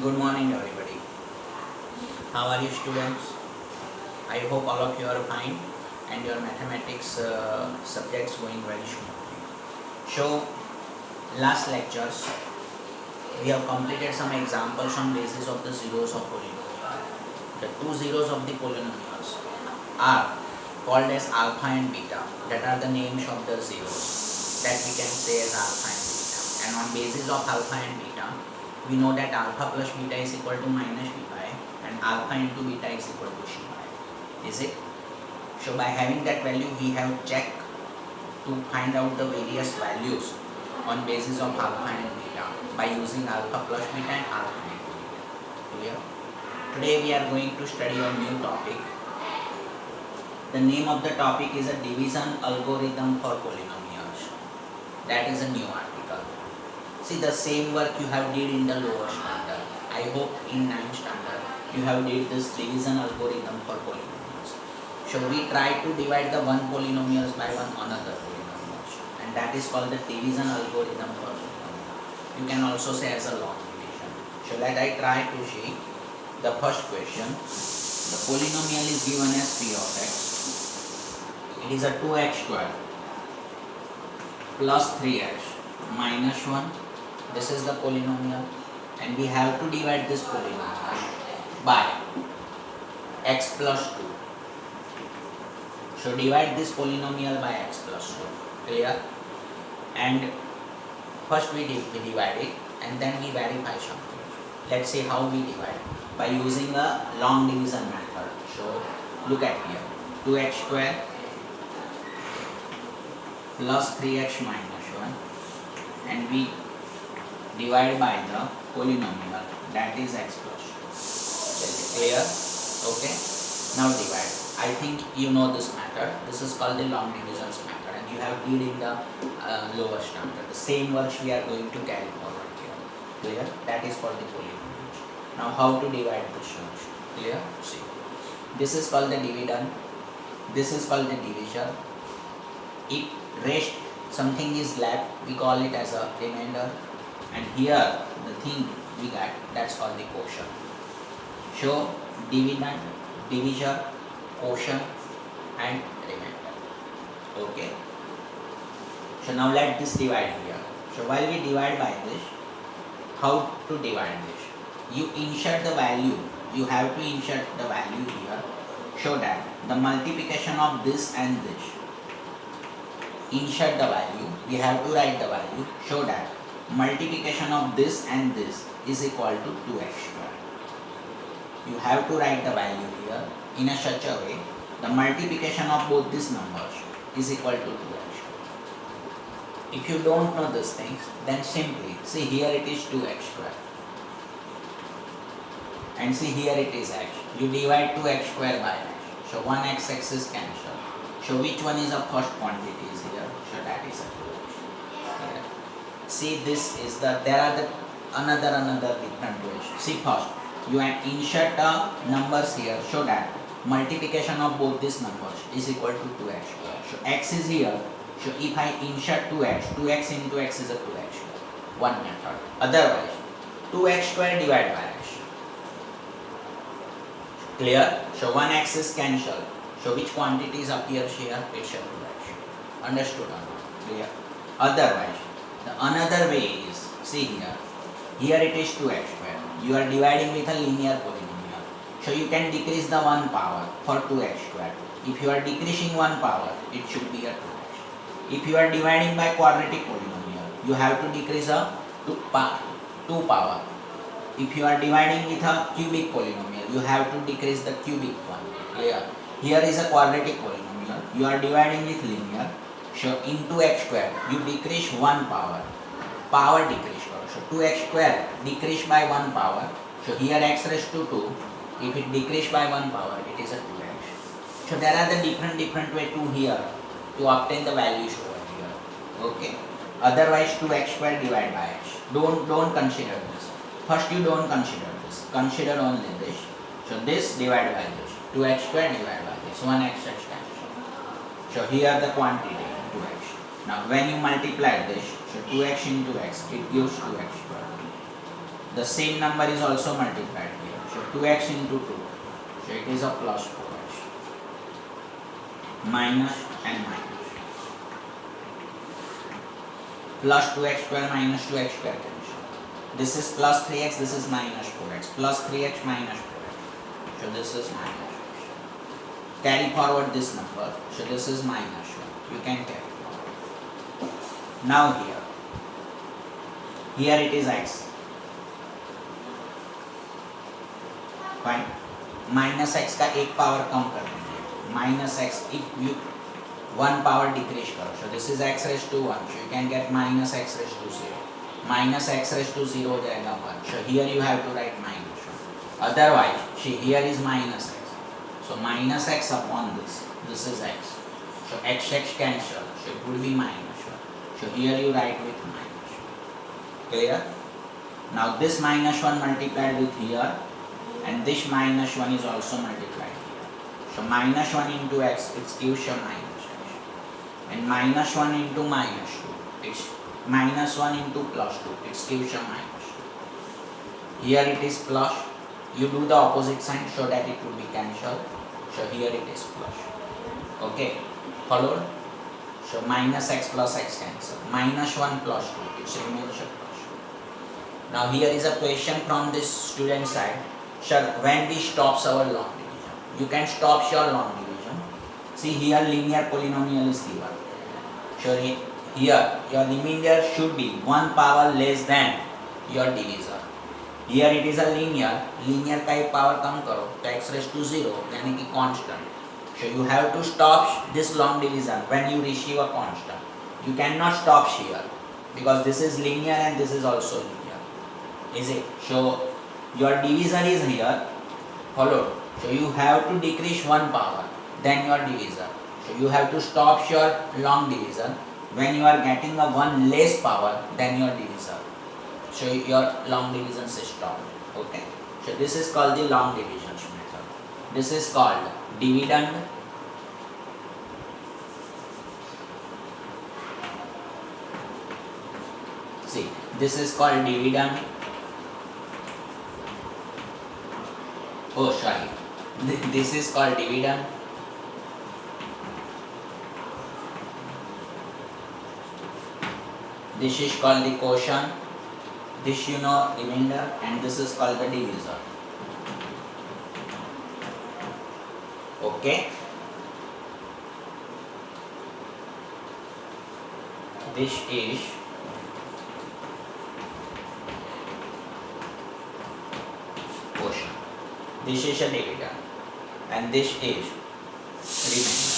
Good morning, everybody. How are you, students? I hope all of you are fine and your mathematics subjects going very smoothly. So, last lectures we have completed some examples on basis of the zeros of polynomial. The two zeros of the polynomials are called as alpha and beta. That are the names of the zeros that we can say as alpha and beta. And on basis of alpha and beta, we know that alpha plus beta is equal to minus b pi and alpha into beta is equal to c pi. Is it? So by having that value, we have checked to find out the various values on basis of alpha and beta by using alpha plus beta and alpha into beta. Clear? Today we are going to study a new topic. The name of the topic is a division algorithm for polynomials. That is a new article. See, the same work you have did in the lower standard. I hope in 9th standard you have did this division algorithm for polynomials. So we try to divide the one polynomials by one another polynomials, and that is called the division algorithm for polynomials. You can also say as a long division. So let I try to see the first question. The polynomial is given as p of x. It is a 2x square plus 3x minus 1. This is the polynomial, and we have to divide this polynomial by x plus 2. So divide this polynomial by x plus 2. Clear? And first we divide it and then we verify something. Let's see how we divide by using a long division method. So look at here, 2x square plus 3x minus 1, and we divide by the polynomial, that is x plus 2. Is it clear? Okay. Now divide. I think you know this method. This is called the long divisions method, and you have did in the lower standard. The same works we are going to carry forward here. Clear? That is for the polynomials. Now how to divide this one? Clear? See. This is called the dividend. This is called the divisor. If rest something is left, we call it as a remainder, and here the thing we got, that's called the quotient. So dividend, divisor, quotient and remainder. Okay. So now let this divide here. So while we divide by this, how to divide this? You insert the value. You have to insert the value here, so that the multiplication of this and this, insert the value, we have to write the value, so that multiplication of this and this is equal to 2x square. You have to write the value here in a such a way, the multiplication of both these numbers is equal to 2x square. If you don't know these things, then simply see here it is 2x square, and see here it is x. You divide 2x square by x, so 1x is cancelled. So which one is the first quantity is here? So that is a 2x. Okay. See, this is the, there are the another different ways. See, first you insert the numbers here, so that multiplication of both these numbers is equal to 2x square. So x is here. So if I insert 2x into x is a 2x square. One method. Otherwise, 2x square divided by x. Clear? So 1x is cancelled. So which quantities appears here? It's a 2x. Understood or not? Clear? Otherwise, the another way is, see here. Here it is 2x square. You are dividing with a linear polynomial. So you can decrease the 1 power for 2x square. If you are decreasing 1 power, it should be a 2x. If you are dividing by quadratic polynomial, you have to decrease a 2 power. If you are dividing with a cubic polynomial, you have to decrease the cubic one. Clear? Here is a quadratic polynomial. You are dividing with linear. So into x square, you decrease 1 power. Power decrease. So 2x square decrease by 1 power. So here x raised to 2. If it decrease by 1 power, it is a 2x. So there are the different way to here to obtain the values over here. Okay. Otherwise 2x square divided by x. Don't consider this. First you don't consider this. Consider only this. So this divided by this. 2x square divided by this. 1x is cancelled. So here the quantity 2x. Now when you multiply this, so 2x into x, it gives 2x square. The same number is also multiplied here. So 2x into 2. So it is a plus 4x. Minus and minus. Plus 2x square minus 2x square cancel. This is plus 3x, this is minus 4x. Plus 3x minus 4x. So this is minus. Carry forward this number. So this is minus 1. You can carry forward. Now here. Here it is x. Fine. Minus x का एक power कम कर दीजिए. Minus x if you one power decrease करो. So this is x raise to 1. So you can get minus x raise to 0. Minus x raise to 0 हो जाएगा 1. So here you have to write minus 1. Otherwise here is minus x. So minus x upon this is x. So x x cancel. So it would be minus 1. So here you right with minus 1. Clear? Now this minus 1 multiplied with here. And this minus 1 is also multiplied here. So minus 1 into x, it gives you minus x. And minus 1 into minus 2, it's minus 1 into plus 2, it gives you minus 2. Here it is plus. You do the opposite sign so that it will be cancelled. So here it is plus. Okay, followed? So minus x plus x cancel. Minus 1 plus 2, it remains a plus 2. Now here is a question from this student side. Sir, when we stops our long division, you can stop your long division. See here linear polynomial is given. So here your remainder should be 1 power less than your divisor. Here it is a linear का एक power कम करो तो x raised to 0 यानी कि constant. So you have to stop this long division when you receive a constant. You cannot stop here because this is linear and this is also linear. Is it? So your divisor is here, followed. So you have to decrease 1 power, then your divisor. So you have to stop your long division when you are getting a 1 less power than your divisor. So your long division is stopped. Okay. So this is called the long division method. This is called dividend. See, this is called dividend. Oh, sorry. This is called dividend. This is called the quotient. This you know remainder, and this is called the divisor. Okay. This is quotient. This is a dividend and this is remainder.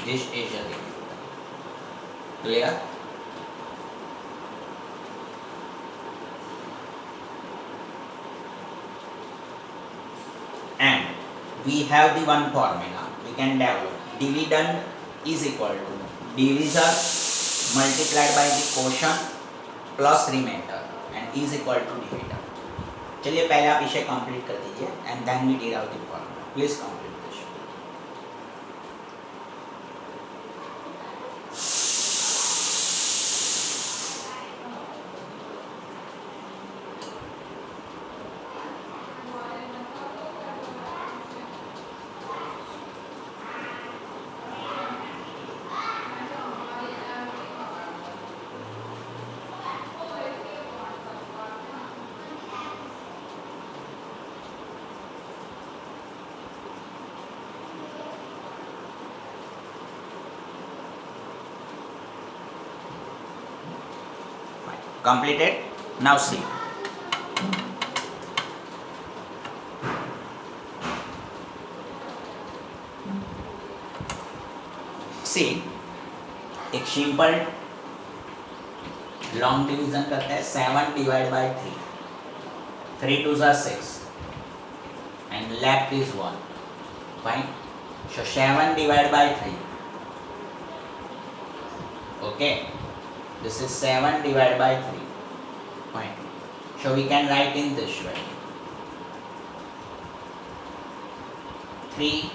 This is a remainder. Clear? And we have the one formula we can develop. Dividend is equal to divisor multiplied by the quotient plus remainder and is equal to dividend. चलिए पहले आप इसे complete कर दीजिए and then we derive the formula. Please complete this. Completed. Now see. See, एक simple long division करते हैं. 7 divide by 3. 3 2 are 6 and left is 1. Fine. So 7 divided by 3. Okay. This is 7 divided by 3. Fine. So we can write in this way. 3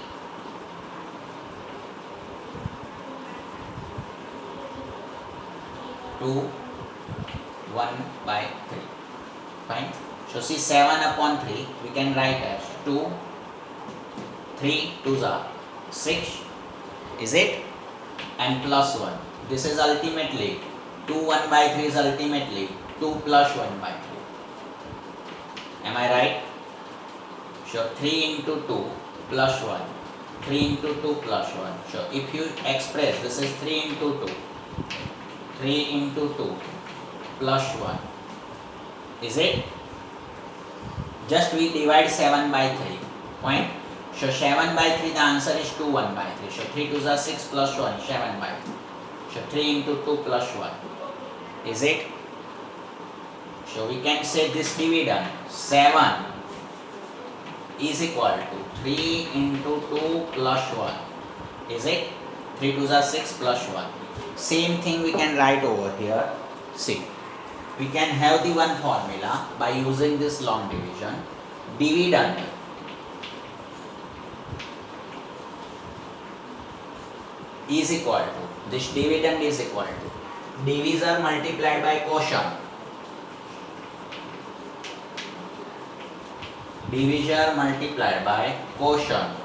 2 1 by 3. Fine. So see 7 upon 3 we can write as 2 3 2s are 6, is it, and plus 1. This is ultimately 2 1 by 3 is ultimately 2 plus 1 by 3. Am I right? So 3 into 2 plus 1, 3 into 2 plus 1. So if you express, this is 3 into 2, 3 into 2 plus 1, is it? Just we divide 7 by 3, point. So 7 by 3, the answer is 2 1 by 3. So 3 2s are 6 plus 1, 7 by 3. So 3 into 2 plus 1, is it? So we can say this dividend 7 is equal to 3 into 2 plus 1, is it? 3 2s are 6 plus 1. Same thing we can write over here. See, we can have the one formula by using this long division. Dividend is equal to, this dividend is equal to divisor multiplied by quotient. Divisor multiplied by quotient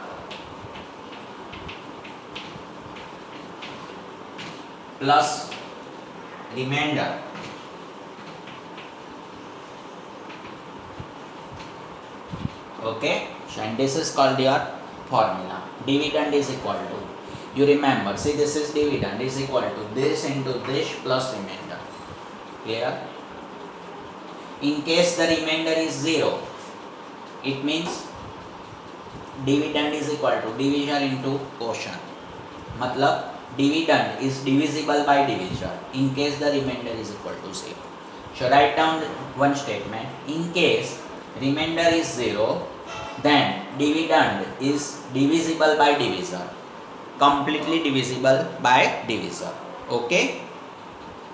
plus remainder okay. So and this is called your formula. Dividend is equal to, you remember, see this is dividend is equal to this into this plus remainder. Clear? In case the remainder is 0, it means dividend is equal to divisor into quotient. Matlab dividend is divisible by divisor in case the remainder is equal to 0. So write down one statement. In case remainder is 0, then dividend is divisible by divisor, completely divisible by divisor. Okay,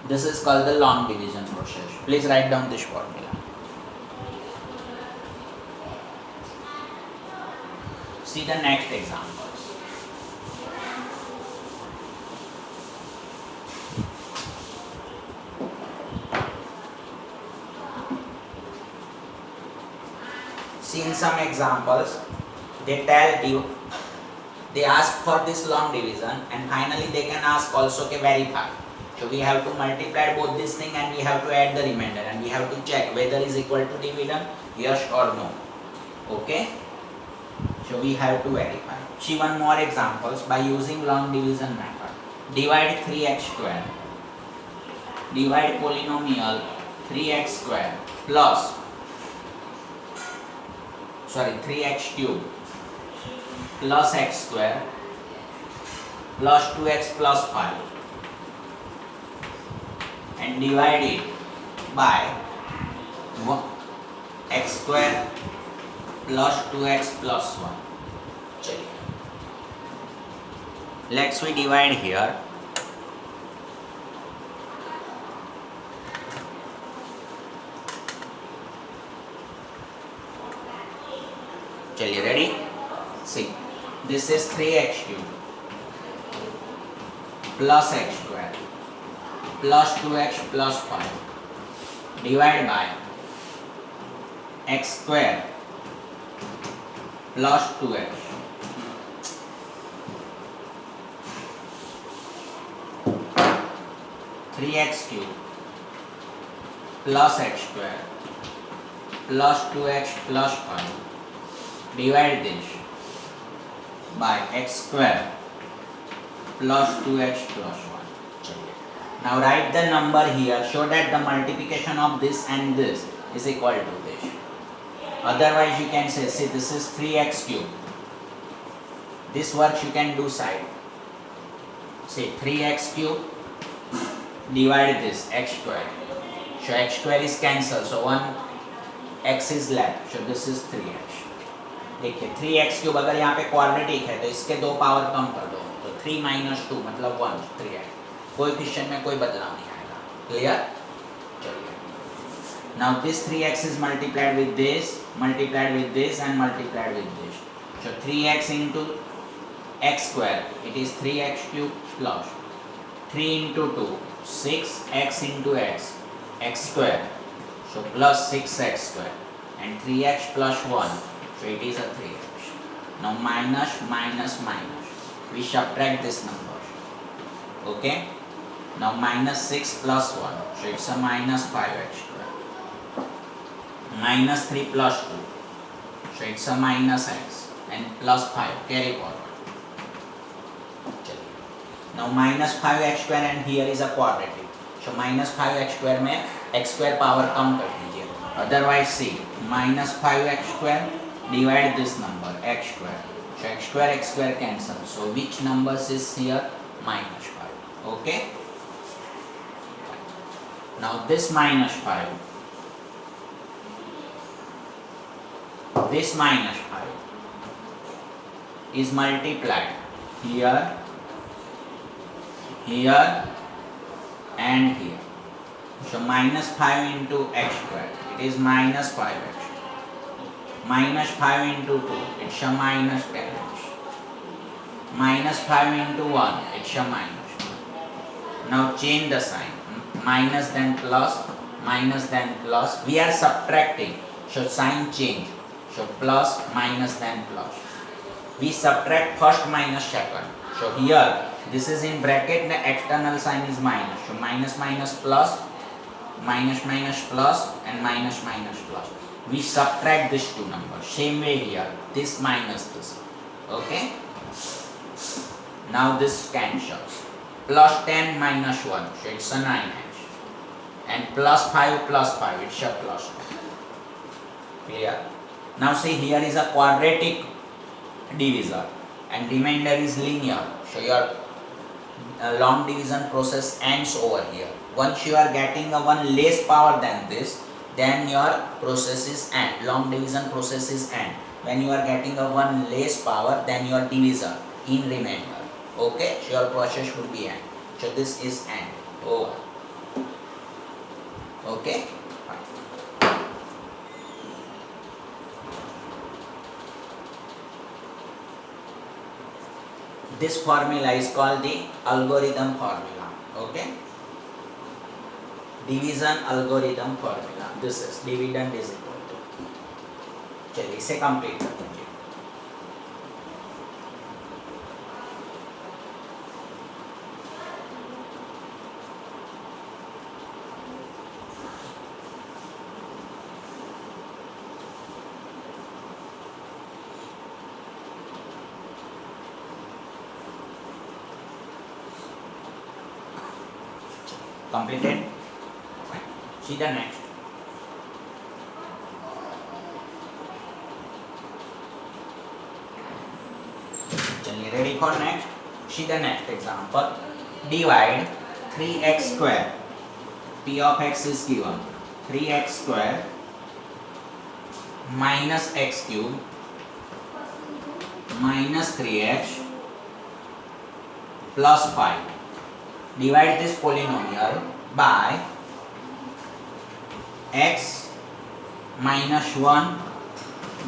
this is called the long division process. Please write down this formula. See the next examples. See in some examples, they tell you, they ask for this long division and finally they can ask also to verify. So we have to multiply both this thing and we have to add the remainder and we have to check whether is equal to dividend, yes or no. Okay. So we have to verify. See one more examples by using long division method. Divide 3x square. Divide polynomial 3x square plus 3x cube plus x square plus 2x plus 5 and divide it by x square plus 2x plus 1. Let's we divide here. Chaliye, ready? See, this is 3x cube plus x square plus 2x plus 5 divided by x square plus 2x (3x cube plus x square plus 2x plus 5) divide this by x square plus 2x plus 1. Now write the number here so that the multiplication of this and this is equal to this. Otherwise you can say, see this is 3x cube. This works you can do side. Say 3x cube divide this x square. So x square is cancelled. So one x is left. So this is 3x. देखिए 3x cube अगर यहाँ पे quadratic है तो इसके दो power कम कर दो तो 3 - 2 मतलब 1 3x. कोएफिशिएंट में कोई बदलाव नहीं आएगा. क्लियर? चलिए. Now this 3x is multiplied with this and multiplied with this. So 3x into x square, it is 3x cube plus 3 into 2, 6x into x, x square, so plus 6x square, and 3x plus 1, so it is a 3x. Now minus minus minus, we subtract this number, okay. Now minus 6 plus 1, so it's a minus 5x square. Minus 3 plus 2, so it's a minus x, and plus 5, carry forward. Now minus 5x square and here is a quadratic, so minus 5x square में x square power कम कर दीजिए, otherwise see minus 5x square divide this number x square, so x square cancel, so which numbers is here? Minus 5, okay. Now this minus 5, this minus 5 is multiplied here, here and here, so minus 5 into x square, it is minus 5x, minus 5 into 2, it's a minus 10x, minus 5 into 1, it's a minus 1. Now change the sign, minus then plus, minus then plus, we are subtracting, so sign change, so plus minus then plus, we subtract first minus second, so here this is in bracket, the external sign is minus, so minus minus plus, minus minus plus, and minus minus plus, we subtract these two numbers, same way here, this minus this, okay. Now this cancels, plus 10 minus 1, so it's a 9x, and plus 5 plus 5, it's a plus 10, clear. Now see, here is a quadratic divisor and remainder is linear, so your long division process ends over here. Once you are getting a one less power than this, then your process is end, long division process is end. When you are getting a one less power, then your divisor in remainder, okay, so your process would be end, so this is end, over, okay. This formula is called the algorithm formula, okay. Division algorithm formula, this is dividend is equal to, चलिए इसे complete करते हैं. Completed. See the next. Chaliye, ready for next? See the next example. Divide 3x square. P of x is given 3x square minus x cube minus 3x plus 5. Divide this polynomial by x minus 1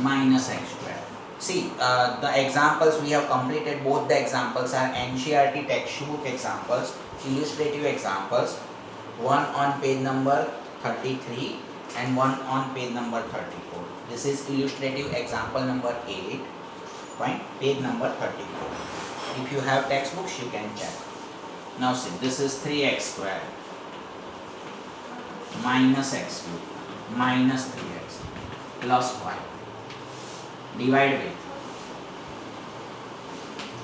minus x square. See, the examples we have completed, both the examples are NCERT textbook examples, illustrative examples, one on page number 33 and one on page number 34. This is illustrative example number 8, right? Page number 34. If you have textbooks, you can check. Now see, this is 3x square minus x cube minus 3x plus 5. Divide with,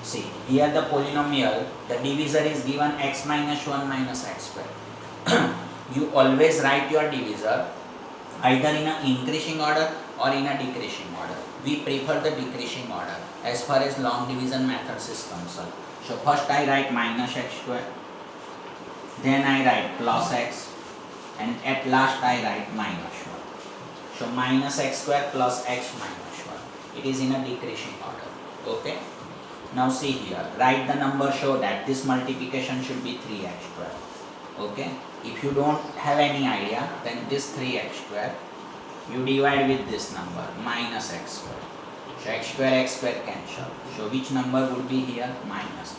see, here the polynomial, the divisor is given x minus 1 minus x square. You always write your divisor either in a increasing order or in a decreasing order. We prefer the decreasing order as far as long division methods is concerned. So first I write minus x square, then I write plus x, and at last I write minus 1. So minus x square plus x minus 1. It is in a decreasing order. Okay. Now see here, write the number, show that this multiplication should be 3x square. Okay. If you don't have any idea, then this 3x square, you divide with this number, minus x square. So x square cancel. So which number would be here? Minus.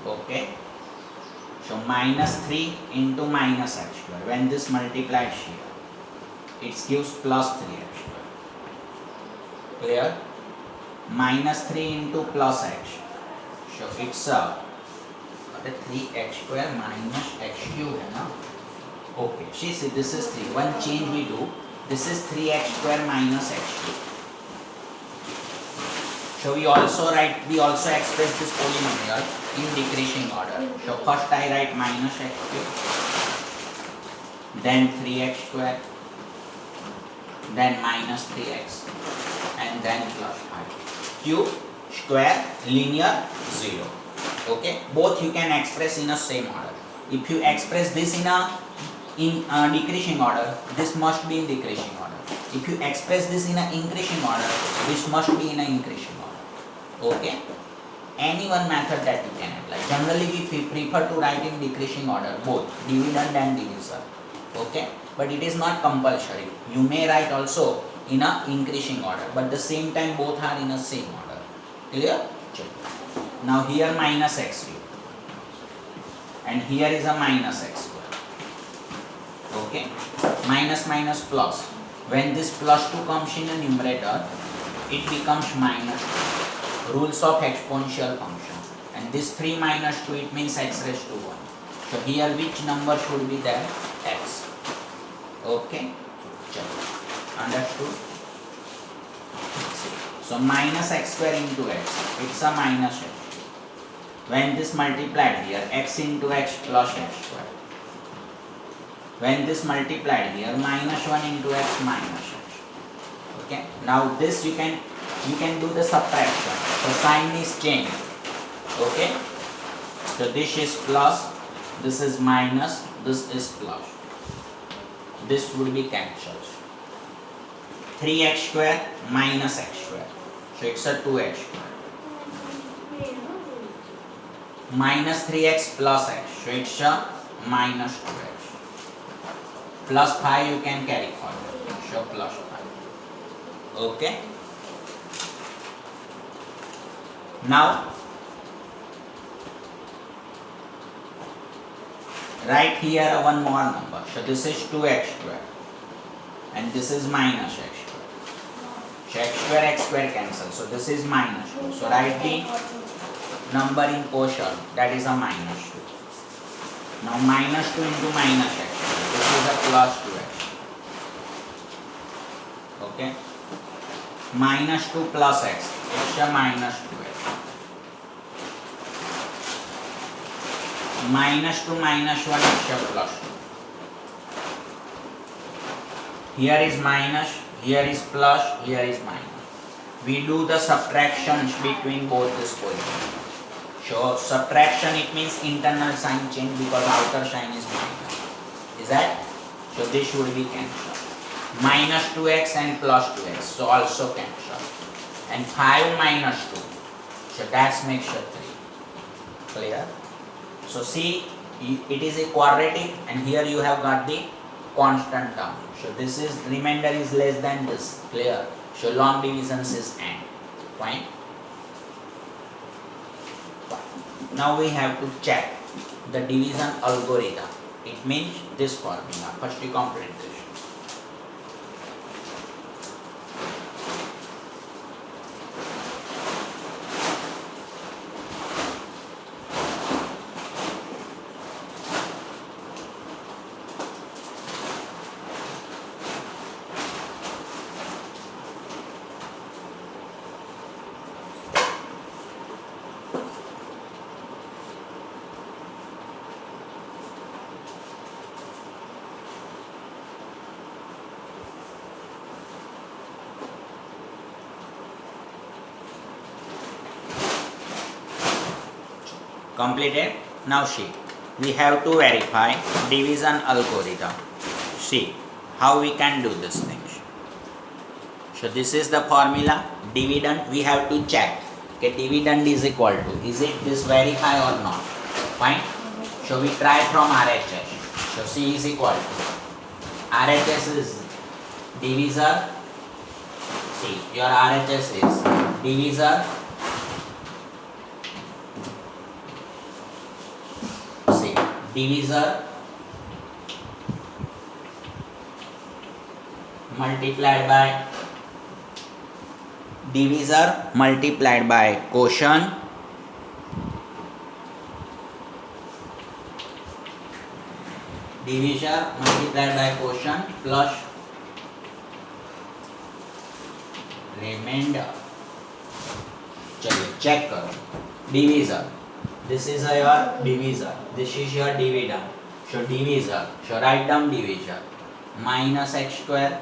Okay. So minus 3 into minus x square. When this multiplied here, it gives plus 3x square. Clear? Minus 3 into plus x. So it's a 3x square minus x cube है ना? Okay. See, this is 3. One change we do. This is 3x square minus x cube. So we also express this polynomial in decreasing order. So first I write minus x cube, then 3x square, then minus 3x, and then plus 5. Cube, square, linear, 0. Okay, both you can express in a same order. If you express this in decreasing order, this must be in decreasing order. If you express this in a increasing order, this must be in a increasing order. Okay, any one method that you can apply. Generally we prefer to write in decreasing order both dividend and divisor. Okay, but it is not compulsory. You may write also in a increasing order, but the same time both are in a same order. Clear? Check. Now here minus x cube and here is a minus x square. Okay, minus minus plus. When this plus 2 comes in a numerator, it becomes minus 2. Rules of exponential function. And this 3 minus 2, it means x raised to 1. So here which number should be there? X. Okay, check. Understood? So minus x square into x, it's a minus x. When this multiplied here, x into x plus x square. When this multiplied here, minus 1 into x minus x. Okay, now this you can do the subtraction. So sign is changed. Okay, so this is plus, this is minus, this is plus. This would be cancelled. 3x square minus x square. So it's a 2x square. Minus 3x plus x. So it's a minus 2x. Plus 5 you can carry forward. So plus 5. Okay. Now write here one more number. So this is 2x square and this is minus x square. So x square cancel. So this is minus 2. So write the number in quotient, that is a minus 2. Now minus 2 into minus x square. This is a plus 2x. Okay. Minus 2 plus x. It's a minus 2x. Minus 2 minus 1 is a plus 2. Here is minus, here is plus, here is minus. We do the subtractions between both this polynomial. So subtraction, it means internal sign change because outer sign is minus. Is that? So this should be cancelled. Minus 2x and plus 2x. So also cancel. And 5 minus 2. So that makes a 3. Clear? So see, it is a quadratic and here you have got the constant term. So this is, remainder is less than this. Clear? So long divisions is n. Fine? Now we have to check the division algorithm. It means this formula. First we complete this. Completed. Now see, we have to verify division algorithm. See how we can do these things. So this is the formula. Dividend, we have to check. Okay, dividend is equal to, is it this very high or not? Fine. So we try from RHS. So C is equal to, RHS is divisor. See, your RHS is divisor. C. divisor multiplied by quotient plus remainder. चलिए check करो. Divisor, this is your divisor, this is your dividend. So divisor, so write down divisor. Minus x square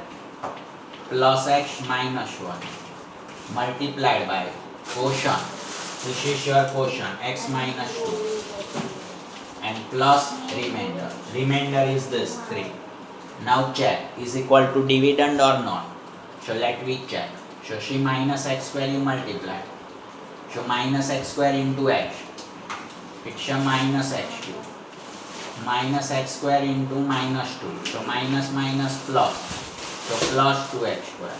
plus x minus 1 multiplied by quotient. This is your quotient, x minus 2 and plus remainder. Remainder is this 3. Now check, is equal to dividend or not. So let me check. So she minus x square you multiply. So minus x square into x. It's a minus x cube. Minus x square into minus 2. So minus minus plus. So plus 2x square.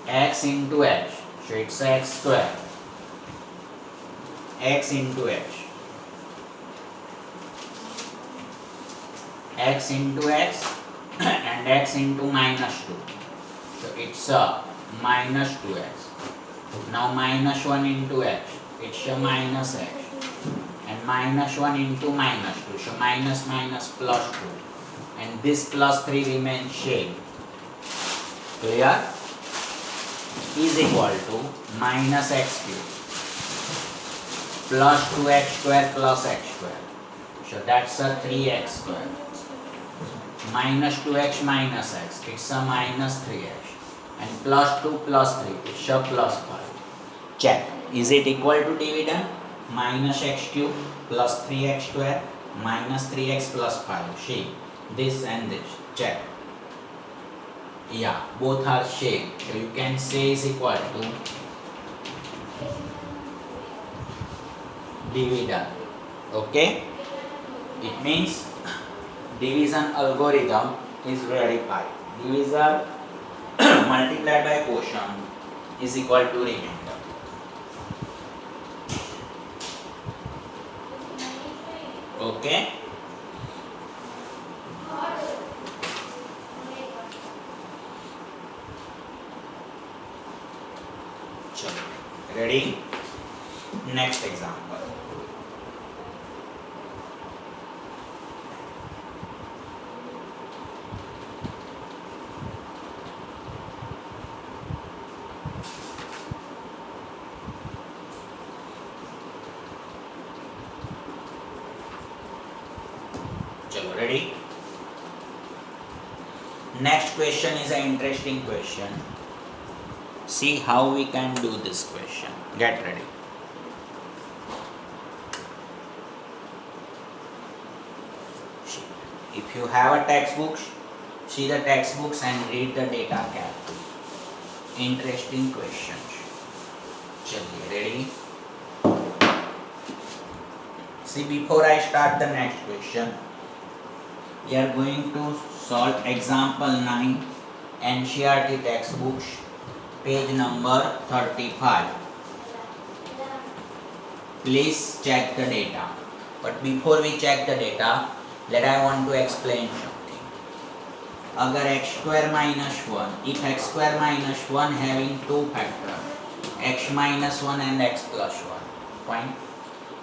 X into x. So it's x square. X into x. X into x and x into minus 2. So it's a minus 2x. Now minus 1 into x. It's a minus x. And minus 1 into minus 2. So minus minus plus 2. And this plus 3 remains same. Clear? Is equal to minus x cube plus 2x square plus x square. So that's a 3x square. Minus 2x minus x. It's a minus 3x. And plus 2 plus 3. It's a plus 5. Check. Is it equal to dividend? Minus x cube plus 3x square minus 3x plus 5. See, this and this. Check. Yeah, both are same. So you can say is equal to dividend. Okay? It means division algorithm is verified. Divisor multiplied by quotient is equal to remainder. Okay? Ready? Next example. Chalo, ready? Next question is an interesting question. See how we can do this question. Get ready. If you have a textbook, see the textbooks and read the data carefully. Interesting questions. Chaliye, ready? See, before I start the next question, we are going to solve example 9 NCERT textbooks, page number 35. Please check the data. But before we check the data, I want to explain something. Agar x square minus 1, if x square minus 1 having two factors, x minus 1 and x plus 1, fine.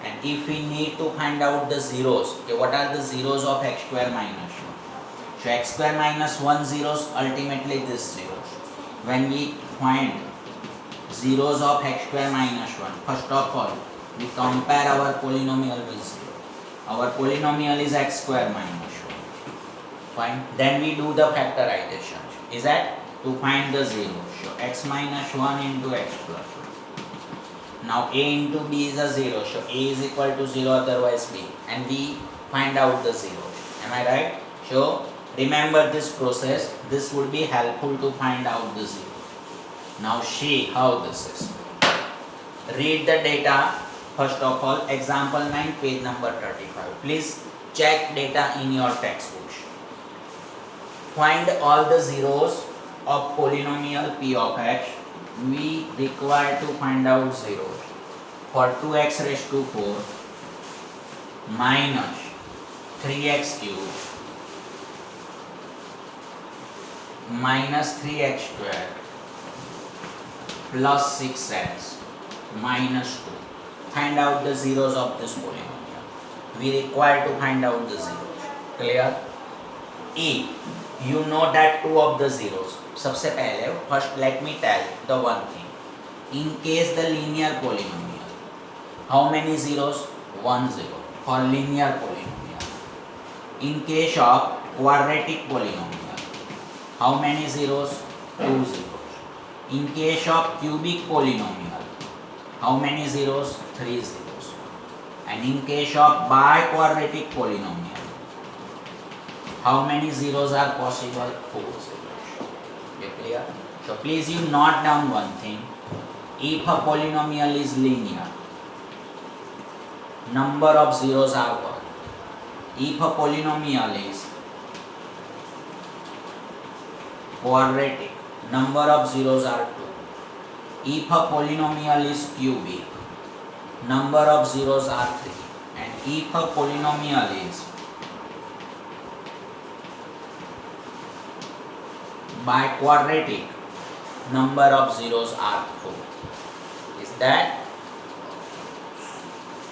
And if we need to find out the zeros, okay, what are the zeros of x square minus 1? So x square minus 1 zeros, ultimately this zeros. When we find zeros of x square minus 1, first of all, we compare our polynomial with 0. Our polynomial is x square minus 1. Fine. Then we do the factorization. Is that to find the zeros? So x minus 1 into x plus 1. Now a into b is a 0. So a is equal to 0, otherwise b. And we find out the zeros. Am I right? So remember this process. This would be helpful to find out the zeros. Now see how this is. Read the data. First of all, example 9, page number 35. Please check data in your textbooks. Find all the zeros of polynomial p of x. We require to find out zeros. For 2x raised to 4, minus 3x cube minus 3x square plus 6x minus 2. Find out the zeros of this polynomial. We require to find out the zeros. Clear? E. You know that two of the zeros. सबसे पहले first let me tell the one thing. In case the linear polynomial, how many zeros? 1 0 for linear polynomial. In case of quadratic polynomial, how many zeros? 2 zeros. In case of cubic polynomial, how many zeros? 3 zeros. And in case of biquadratic polynomial, how many zeros are possible? 4 zeros. Okay, clear? So please you note down one thing. If a polynomial is linear, number of zeros are 1. If a polynomial is quadratic, number of zeros are 2. If a polynomial is cubic, number of zeros are 3. And if a polynomial is biquadratic, number of zeros are 4. Is that?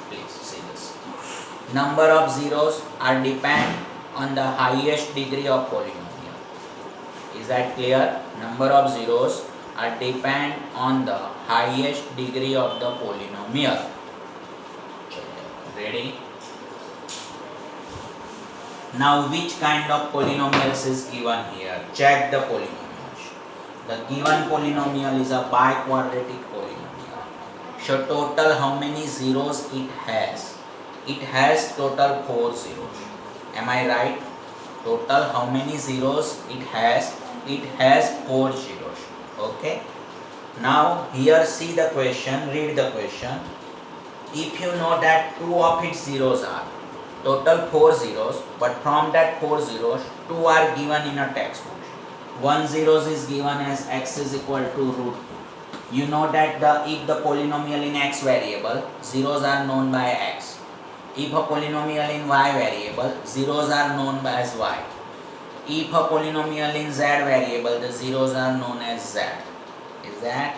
Please see this. Number of zeros are depend on the highest degree of polynomial. Is that clear? Number of zeros are depend on the highest degree of the polynomial. Ready? Now which kind of polynomials is given here? Check the polynomials. The given polynomial is a biquadratic polynomial. So total how many zeros it has? It has total 4 zeros. Am I right? Total how many zeros it has? It has 4 zeros. Okay. Now here see the question, read the question. If you know that 2 of its zeros are total 4 zeros, but from that 4 zeros 2 are given in a textbook. 1 zeros is given as x is equal to root 2. You know that if the polynomial in x variable, zeros are known by x. If a polynomial in y variable, zeros are known as y. If a polynomial in z variable, the zeros are known as z. Is that?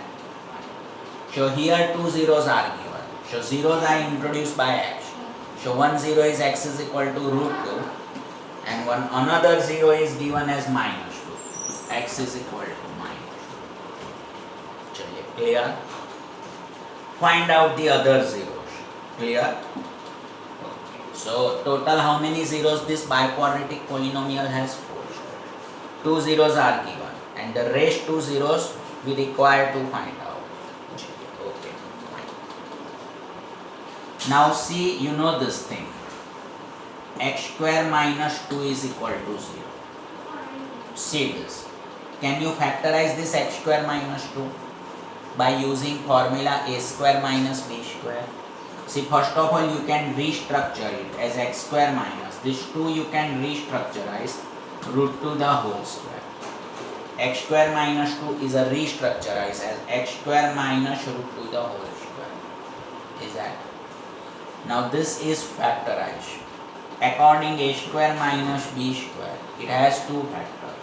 So here 2 zeros are given. So zeros are introduced by x. So 1 0 is x is equal to root 2 and another 0 is given as minus 2. X is equal to minus 2. Clear? Find out the other zeros. Clear? So total how many zeros this biquadratic polynomial has? 4. 2 zeros are given and the rest 2 zeros we require to find out. Okay. Now see, you know this thing. X square minus 2 is equal to 0. See this. Can you factorize this x square minus 2 by using formula a square minus b square? See, first of all you can restructure it as x square minus. This 2 you can restructure as root 2 the whole square. X square minus 2 is a restructure as x square minus root 2 the whole square. Is that? Now this is factorized. According a square minus b square, it has 2 factors.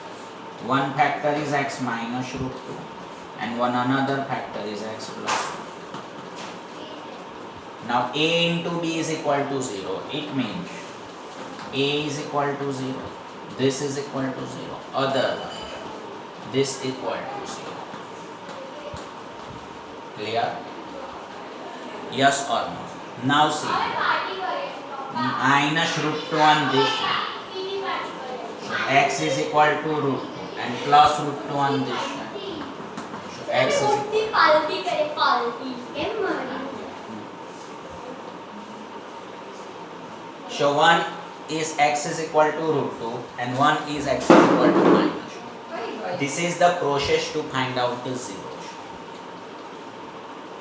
One factor is x minus root 2 and one another factor is x plus 2. Now a into b is equal to 0. It means a is equal to 0. This is equal to 0. Otherwise, this equal to 0. Clear? Yes or no? Now see, minus root 2 on this side. So x is equal to root 2 and plus root 2 on this side. So x is equal. So one is x is equal to root 2 and one is x is equal to minus 2. This is the process to find out the zeros.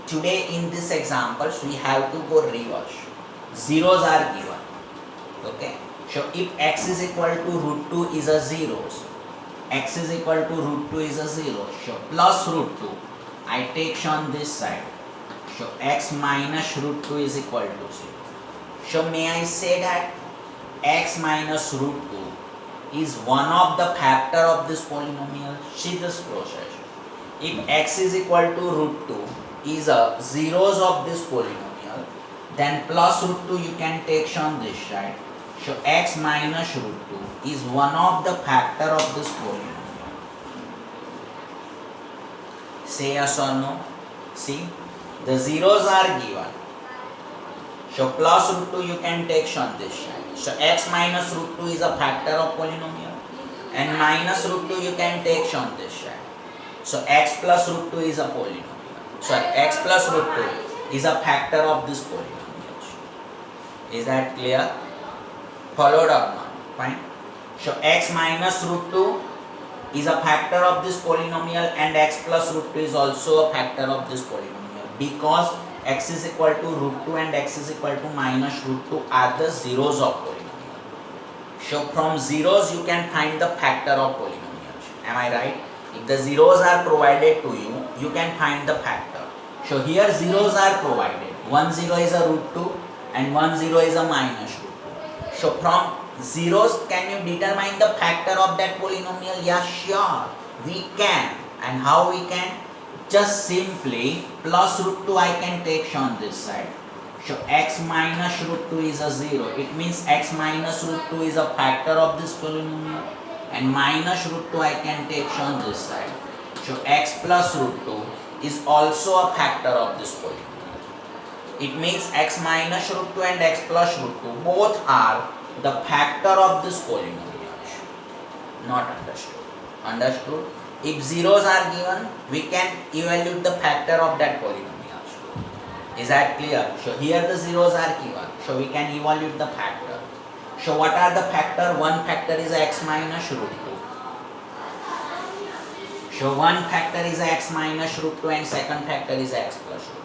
Today in this examples we have to go reverse. Zeros are given. Okay. So if x is equal to root 2 is a zeros, x is equal to root 2 is a 0. So plus root 2 I take on this side. So x minus root 2 is equal to 0. So may I say that x minus root 2 is one of the factor of this polynomial? See this process. If x is equal to root 2 is a zeros of this polynomial, then plus root 2 you can take on this side. So x minus root 2 is one of the factor of this polynomial. Say yes or no? See, the zeros are given. So plus root 2 you can take on this side. So x minus root 2 is a factor of polynomial, and minus root 2 you can take on this side. So x plus root 2 is a polynomial. So x plus root 2 is a factor of this polynomial. Is that clear? Followed or not? Fine. So x minus root 2 is a factor of this polynomial, and x plus root 2 is also a factor of this polynomial, because x is equal to root 2 and x is equal to minus root 2 are the zeros of polynomial. So from zeros you can find the factor of polynomials. Am I right? If the zeros are provided to you, you can find the factor. So here zeros are provided. 1 0 is a root 2 and 1 0 is a minus root 2. So from zeros can you determine the factor of that polynomial? Yeah, sure. We can. And how we can? Just simply plus root 2 I can take on this side. So x minus root 2 is a 0. It means x minus root 2 is a factor of this polynomial, and minus root 2 I can take on this side. So x plus root 2 is also a factor of this polynomial. It means x minus root 2 and x plus root 2 both are the factor of this polynomial. Not understood? Understood? If zeros are given, we can evaluate the factor of that polynomial. Is that clear? So here the zeros are given, so we can evaluate the factor. So what are the factor? One factor is x minus root 2. So one factor is x minus root 2 and second factor is x plus root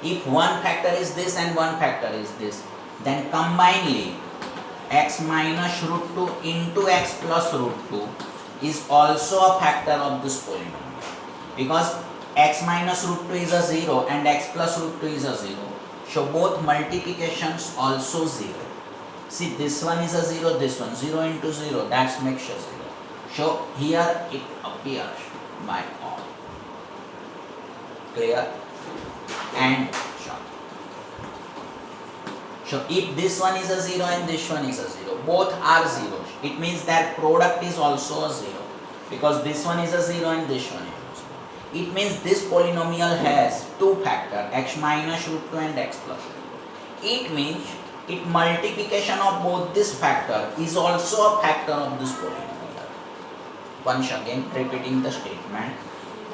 2. If one factor is this and one factor is this, then combinedly x minus root 2 into x plus root 2 is also a factor of this polynomial, because x minus root 2 is a 0 and x plus root 2 is a 0. So both multiplications also 0. See, this one is a 0, this one 0 into 0, that makes a 0. So here it appears by all. Clear? And short. So if this one is a 0 and this one is a 0, both are zeros, it means their product is also a 0, because this one is a 0 and this one is a 0. It means this polynomial has two factors, x minus root 2 and x plus root 2. It means it multiplication of both this factor is also a factor of this polynomial. Once again repeating the statement,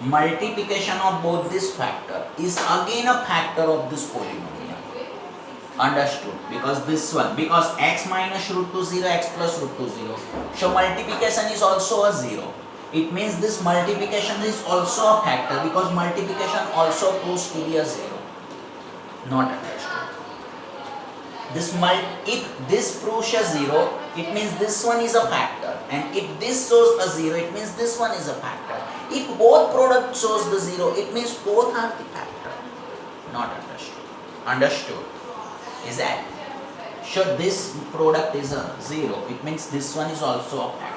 multiplication of both this factor is again a factor of this polynomial. Understood? Because this one, because x minus root 2 0, x plus root 2 0. So multiplication is also a 0. It means this multiplication is also a factor, because multiplication also proves to be a 0. Not understood? If this proves a 0, it means this one is a factor, and if this shows a 0, it means this one is a factor. If both product shows the 0, it means both are the factor. Not understood? Understood? Is that? So this product is a 0, it means this one is also a factor.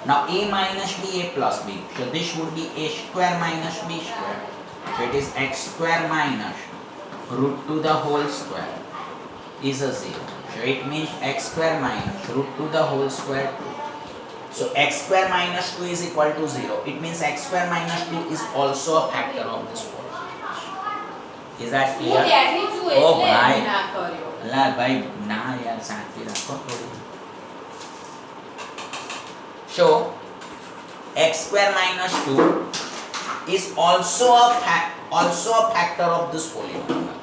Now a minus b, a plus b. So this would be a square minus b square. So it is x square minus root 2 the whole square is a 0. So it means x square minus root 2 the whole square 2. So x square minus 2 is equal to 0. It means x square minus 2 is also a factor of this polynomial. Is that clear? Oh bhai. La bhai na yaar शांति रखो थोड़ी. So x square minus 2 is also a factor of this polynomial.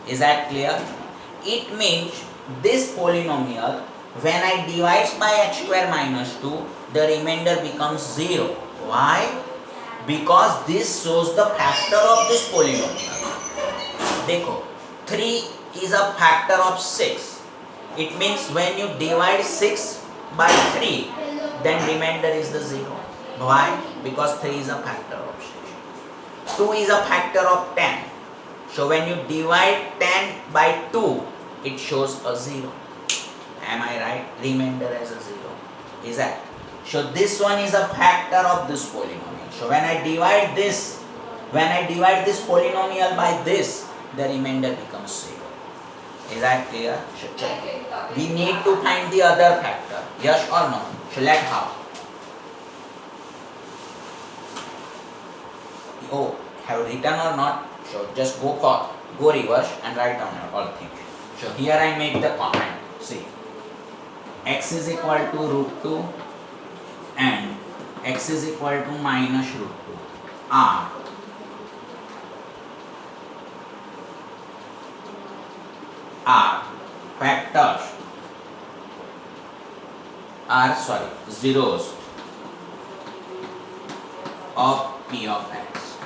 Is that clear? It means this polynomial, when I divide by x square minus 2, the remainder becomes 0. Why? Because this shows the factor of this polynomial. देखो, 3 is a factor of 6. It means when you divide 6 by 3, then remainder is the 0. Why? Because 3 is a factor of 6. 2 is a factor of 10. So when you divide 10 by 2, it shows a 0. Am I right? Remainder as a 0. Is that? So this one is a factor of this polynomial. So when I divide this polynomial by this, the remainder becomes 0. Is that clear? So check. We need to find the other factor. Yes or no? So let how? Oh, have written or not? So just go reverse and write down all things. So here I make the comment. See, x is equal to root 2 and x is equal to minus root 2 are factors, zeros of p of x.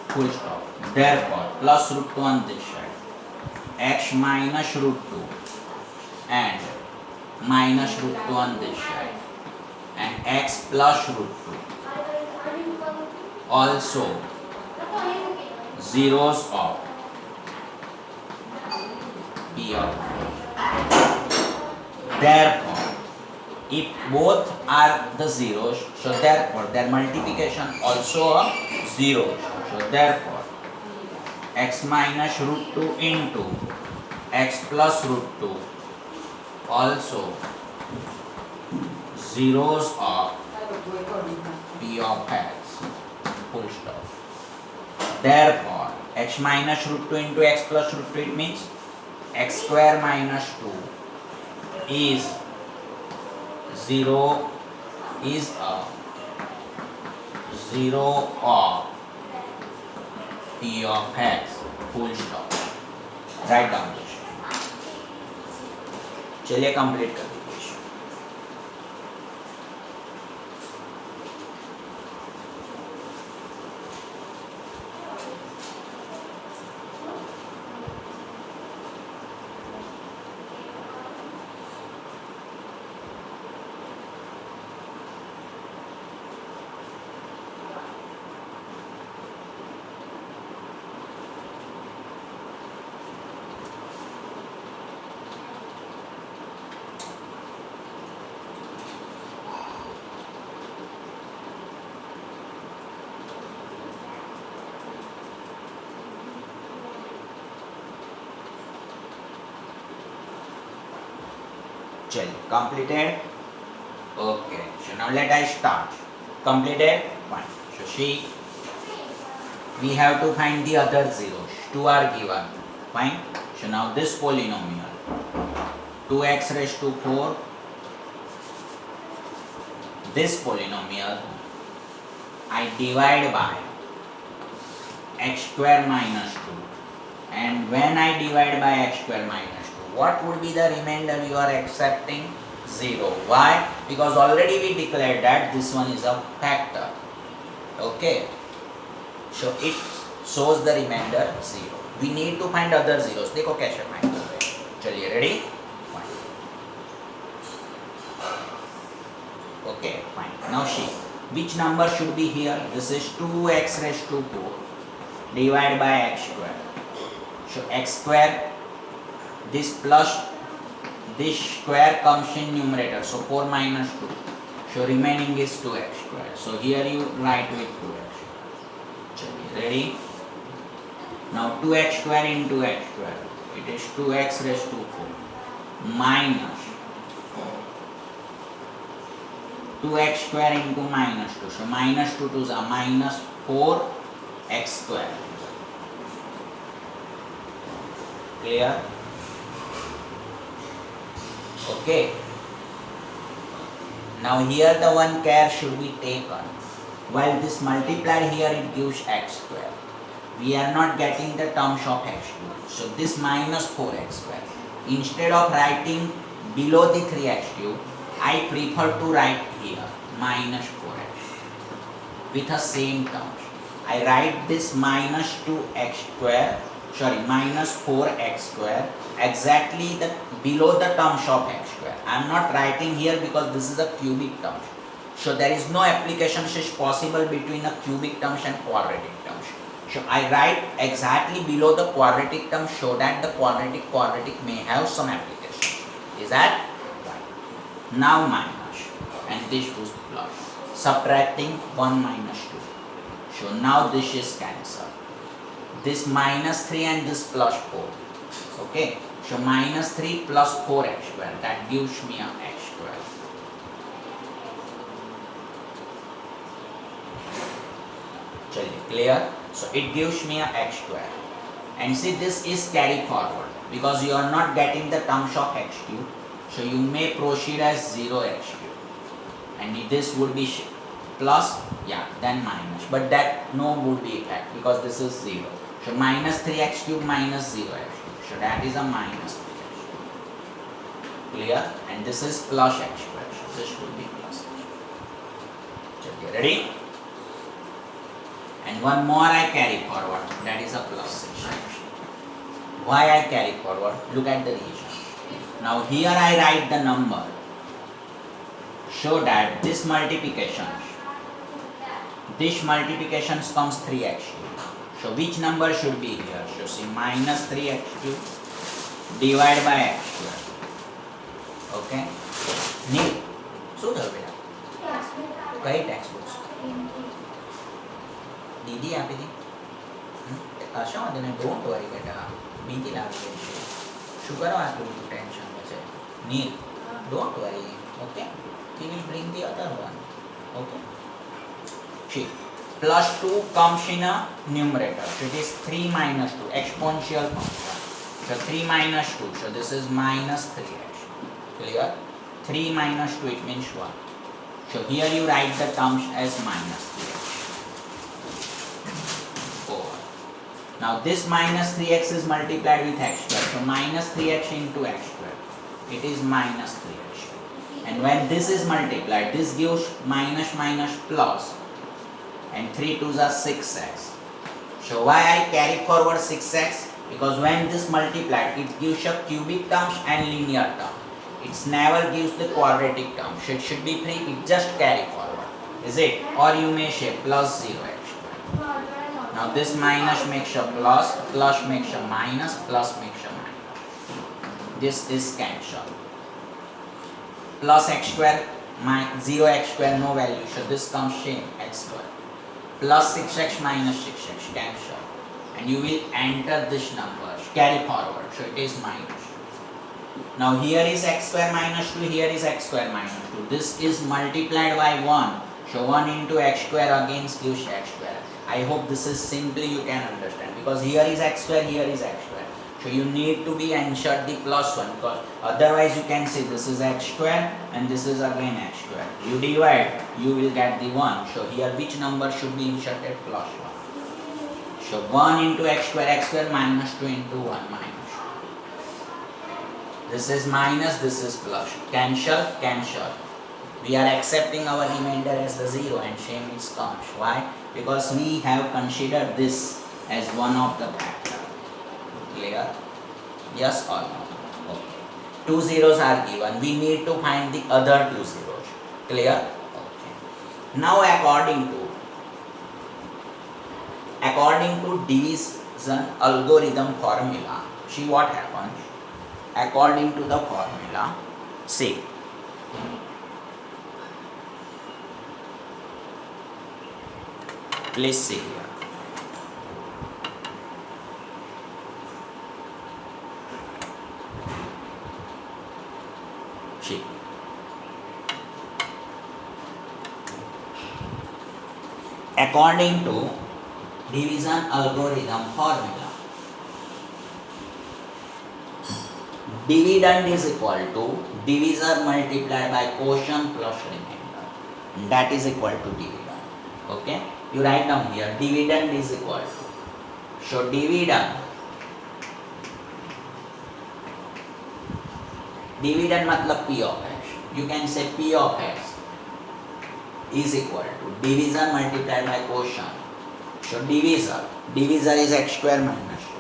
Full stop. Therefore, plus root 2 on this side, x minus root 2 and minus root 2 on this side, and x plus root 2 also zeros of p of x. Therefore, if both are the zeros, so therefore their multiplication also a zero. So therefore x minus root 2 into x plus root 2 also zeros of p of x. Full stop. Therefore x minus root 2 into x plus root 2, it means x square minus 2 is a zero of p of x. Full stop. Write down this. चलिए complete कर दीजिए. Completed? Okay. So now let us start. Completed? Fine. So see, we have to find the other zeros. 2 are given. Fine. So now this polynomial, 2x raised to 4, this polynomial I divide by x square minus 2. And when I divide by x square minus 2, what would be the remainder you are accepting? 0. Why? Because already we declared that this one is a factor. Okay. So it shows the remainder 0. We need to find other zeros. देखो कैसे find करते हैं. चलिए ready? Fine. Okay, fine. Now see, which number should be here? This is 2x raised to 4 divided by x square. So x square, this plus this square comes in numerator, so 4 minus 2, so remaining is 2x square. So here you write with 2x. Ready? Now 2x square into x square, it is 2x raised to 4 minus 2x square into minus 2, so minus 2 to is minus 4x square. Clear? Okay. Now here the one care should be taken. While this multiplied here, it gives x square. We are not getting the terms of x cube. So this minus 4x square. Instead of writing below the 3x cube, I prefer to write here minus 4x with the same terms. I write this minus 2x square, minus 4x square exactly below the terms of x square. I am not writing here because this is a cubic term. So there is no application which is possible between a cubic terms and quadratic terms. So I write exactly below the quadratic term so that the quadratic may have some application. Is that right? Now minus, and this was plus. Subtracting 1 minus 2. So now this is cancelled. This minus 3 and this plus 4. Okay. So minus 3 plus 4x square, that gives me a x square. Clear? So it gives me a x square. And see, this is carry forward because you are not getting the terms of x cube. So you may proceed as 0x cube. And this would be plus, yeah, then minus. But that no would be effect because this is 0. So minus 3x cube minus 0x cube. So that is a minus 3x cube. Clear? And this is plus x square. So this would be plus x square. Okay, ready? And one more I carry forward, that is a plus 6. Why I carry forward? Look at the region. Now here I write the number. Show that this multiplication comes 3x cube. So which number should be here? So see, minus 3x cube divided by x square. Okay? Neil, શું થયું બેટા? કઈ text books? દીદી આપી દી. કશો વાંધો નહીં, don't worry બેટા, બીજી લાવી દઈશું. શું કરો આટલું બધું ટેન્શન છે? Neel, don't worry. Okay, he will bring the other one. Okay. See, plus 2 comes in a numerator. So it is 3 minus 2, exponential function. So 3 minus 2, so this is minus 3x. Clear? 3 minus 2, it means 1. So here you write the terms as minus 3x. 4. Now this minus 3x is multiplied with x square. So minus 3x into x square. It is minus 3x. And when this is multiplied, this gives minus minus plus. And 3 2s are 6x. So why I carry forward 6x? Because when this multiplied, it gives a cubic terms and linear term. It never gives the quadratic term. So it should be free, it just carry forward. Is it? Or you may say plus 0x square. Now this minus makes a plus, plus makes a minus, plus makes a minus. This is cancelled. Plus x square, 0x square, no value. So this comes same, x square. Plus 6x minus 6x, cancel. And you will enter this number, carry forward. So it is minus. Now here is x square minus 2, here is x square minus 2. This is multiplied by 1. So 1 into x square again gives x square. I hope this is simply you can understand. Because here is x square, here is x square. So you need to be insert the plus 1, because otherwise you can see this is x square and this is again x square. You divide, you will get the 1. So here which number should be inserted? Plus 1. So 1 into x square minus 2 into 1 minus. This is minus, this is plus. Cancel, cancel. We are accepting our remainder as the 0 and same is comes. Why? Because we have considered this as one of the factors. Clear? Yes or no? Okay. 2 zeros are given. We need to find the other 2 zeros. Clear? Okay. Now according to division algorithm formula, see what happens. According to the formula, see, please see here. See, according to division algorithm formula, dividend is equal to divisor multiplied by quotient plus remainder. That is equal to dividend. Okay? You write down here, dividend is equal to. So dividend matlab P of x. You can say P of x is equal to divisor multiplied by quotient. So divisor is x square minus 2.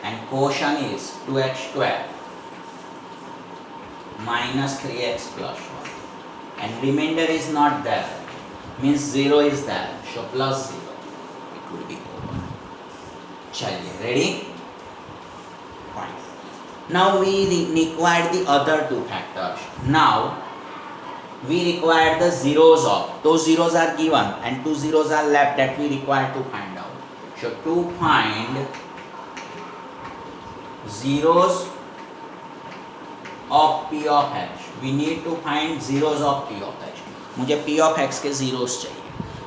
And quotient is 2x square minus 3x plus 1. And remainder is not there, means 0 is there. So plus 0, it would be over. Chaliye, ready? Fine. Now we required the other two factors. Now we require the zeros of, those zeros are given and two zeros are left that we require to find out. So to find zeros of p of h, we need to find zeros of p of h. मुझे p of x के zeros चाहिए,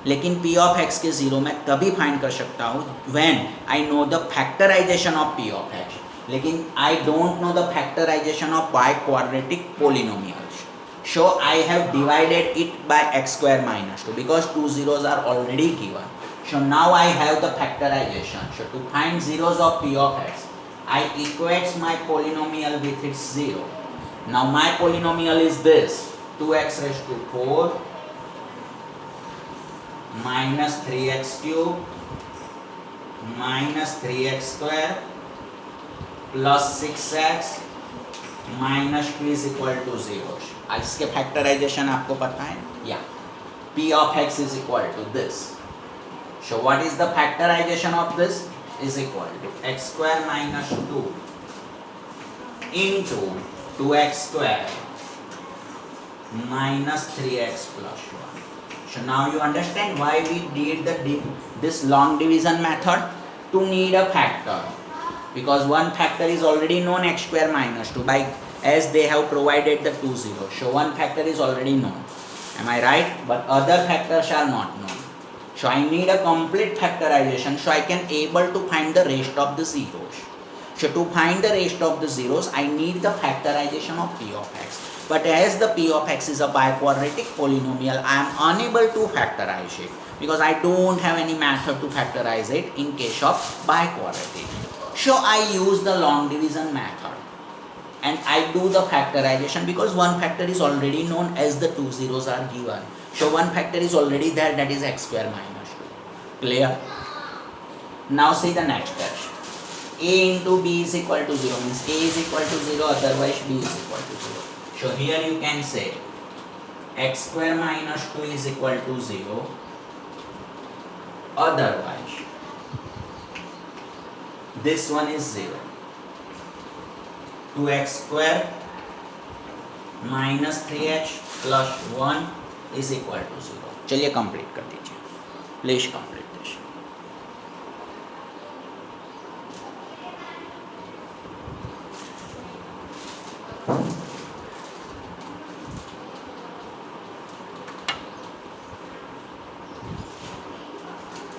लेकिन p of x के zero मैं तभी find कर सकता हूँ when I know the factorization of p of x, लेकिन I don't know the factorization of biquadratic polynomials. So I have divided it by x square minus 2 because two zeros are already given. So now I have the factorization. So to find zeros of p of x, I equates my polynomial with its zero. Now my polynomial is this, 2x raised to 4 minus 3x cube minus 3x square plus 6x minus 2 is equal to 0. इसके factorisation आपको पता है? या p of x is equal to this. So what is the factorization of this? Is equal to x square minus 2 into 2x square minus 3x plus 1. So now you understand why we did this long division method, to need a factor, because one factor is already known, x square minus 2, by as they have provided the two zeros. So one factor is already known, am I right? But other factors are not known. So I need a complete factorization so I can able to find the rest of the zeros. So to find the rest of the zeros, I need the factorization of p of x. But as the p of x is a biquadratic polynomial, I am unable to factorize it because I don't have any method to factorize it in case of biquadratic. So I use the long division method and I do the factorization because one factor is already known as the two zeros are given. So one factor is already there, that is x square minus 2. Clear? Now see the next step. A into b is equal to 0 means a is equal to 0, otherwise b is equal to 0. So here you can say x square minus 2 is equal to 0, otherwise this one is 0. 2x square minus 3h plus 1 is equal to 0. चलिए complete कर दीजिए, please complete this.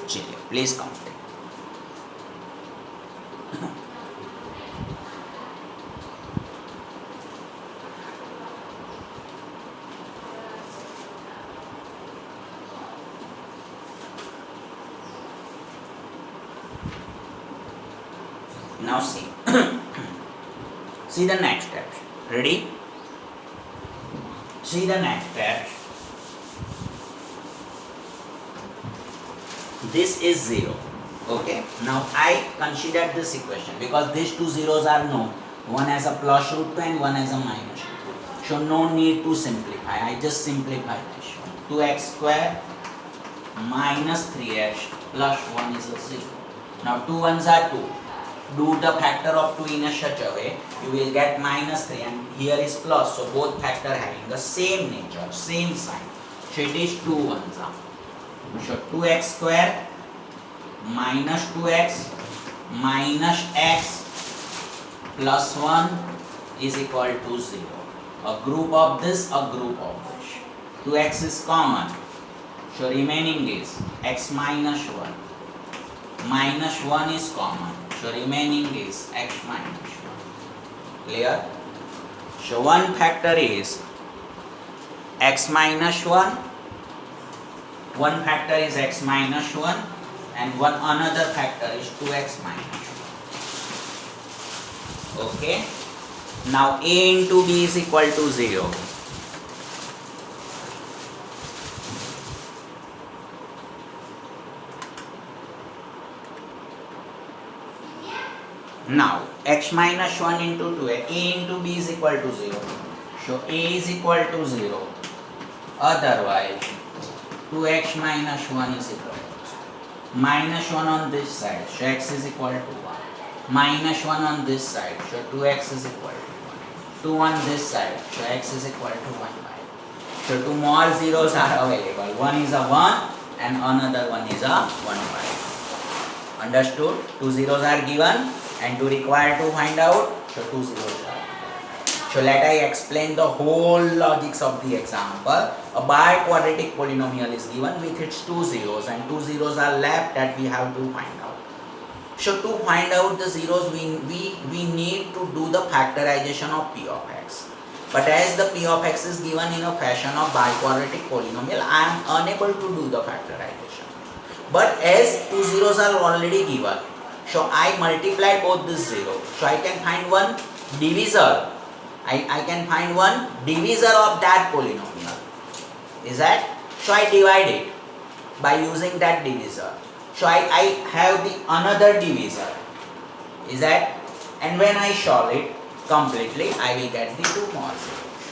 चलिए please complete. Now see, see the next step. Ready? See the next step. This is 0. Okay. Now I consider this equation because these two zeros are known. One has a plus root 2 and one has a minus root 2. So no need to simplify. I just simplify this one. 2x square minus 3x plus 1 is a 0. Now 2 ones are 2. Do the factor of 2 in a such a way, you will get minus 3 and here is plus. So both factor having the same nature, same sign. So it is 2 ones are. So 2x square minus 2x minus x plus 1 is equal to 0. A group of this, a group of this. 2x is common. So remaining is x minus 1. Minus 1 is common. So remaining is x minus 1. Clear? So one factor is x minus 1. One factor is x minus 1 and one another factor is 2x minus 1. Okay. Now a into b is equal to 0. Now x minus 1 into 2a into b is equal to 0. So a is equal to 0. Otherwise 2x minus 1 is equal to 0. minus 1 on this side, so x is equal to 1. Minus 1 on this side, so 2x is equal to 1. 2 on this side, so x is equal to 1 by. So 2 more zeros are available. One is a 1 and another one is a 1 by. Understood? 2 zeros are given and 2 required to find out, so 2 zeros are. So let I explain the whole logics of the example. A biquadratic polynomial is given with its 2 zeros and 2 zeros are left that we have to find out. So to find out the zeros, we need to do the factorization of p of x. But as the p of x is given in a fashion of biquadratic polynomial, I am unable to do the factorization. But as 2 zeros are already given, so I multiply both these zeros. So I can find one divisor. I can find one divisor of that polynomial. Is that? So I divide it by using that divisor. So I have the another divisor. Is that? And when I solve it completely, I will get the 2 more zeros.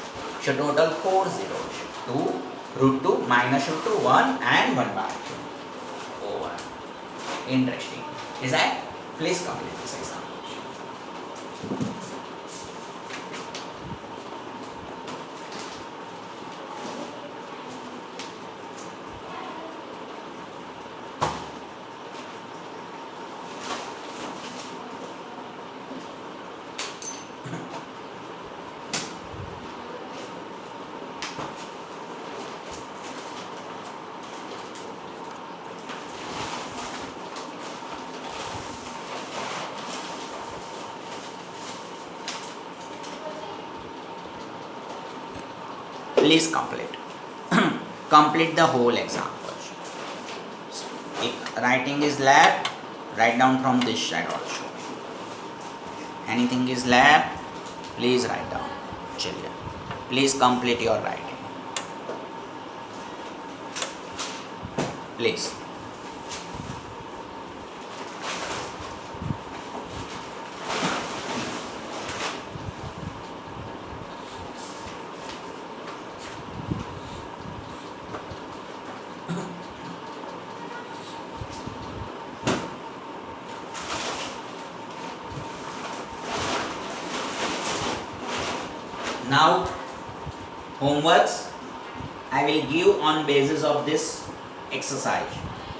So total 4 zeros. 2, root 2, minus root 2, 1 and 1 by 2. Over. Interesting. Is that? Please complete this example. Please complete the whole example. If writing is left, write down from this side also. Anything is left, please write down. Chaliye. Please complete your writing. Please. Now homeworks I will give on basis of this exercise.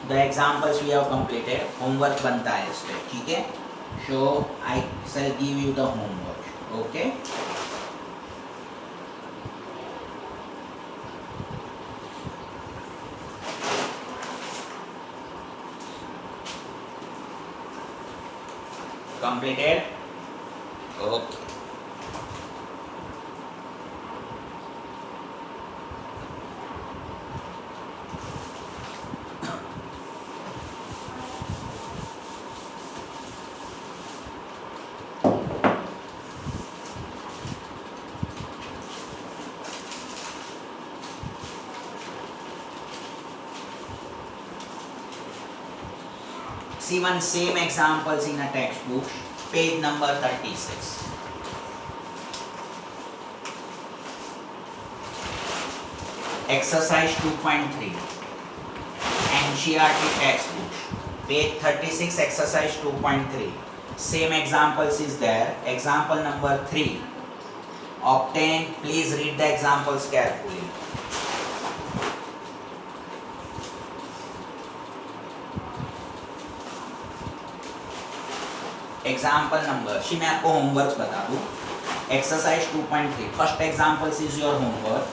The examples we have completed, homework बनता है इस पे, ठीक है? So I shall give you the homework. Okay? Completed? Okay. See one same examples in a textbook, page number 36. Exercise 2.3, NCERT textbook, page 36, exercise 2.3. Same examples is there. Example number 3. Obtain, please read the examples carefully. Example number she मैं आपको homework बता दूं. Exercise 2.3 first example is your homework,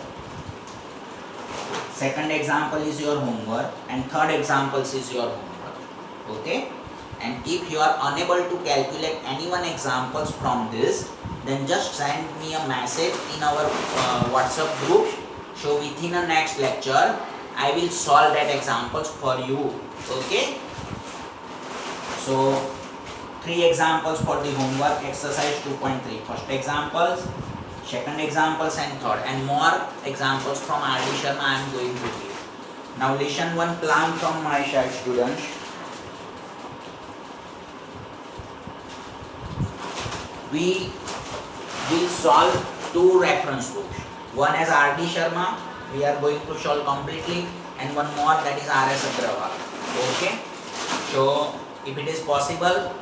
second example is your homework and third example is your homework. Okay, and if you are unable to calculate any one examples from this, then just send me a message in our WhatsApp group. So within the next lecture I will solve that examples for you. Okay, so 3 examples for the homework exercise 2.3. First examples, second examples and third, and more examples from R.D. Sharma I am going to give. Now listen one plan from my side, students. We will solve 2 reference books. One is R.D. Sharma, we are going to solve completely, and one more that is R.S. Agrawal. Okay. So if it is possible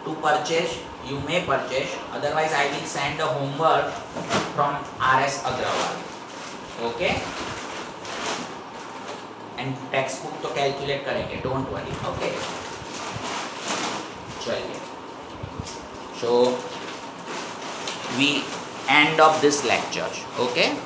to purchase, you may purchase, otherwise I will send the homework from RS Agrawal. Okay, and textbook तो calculate करेंगे, don't worry. Okay, चलिए. So we end of this lecture. Okay.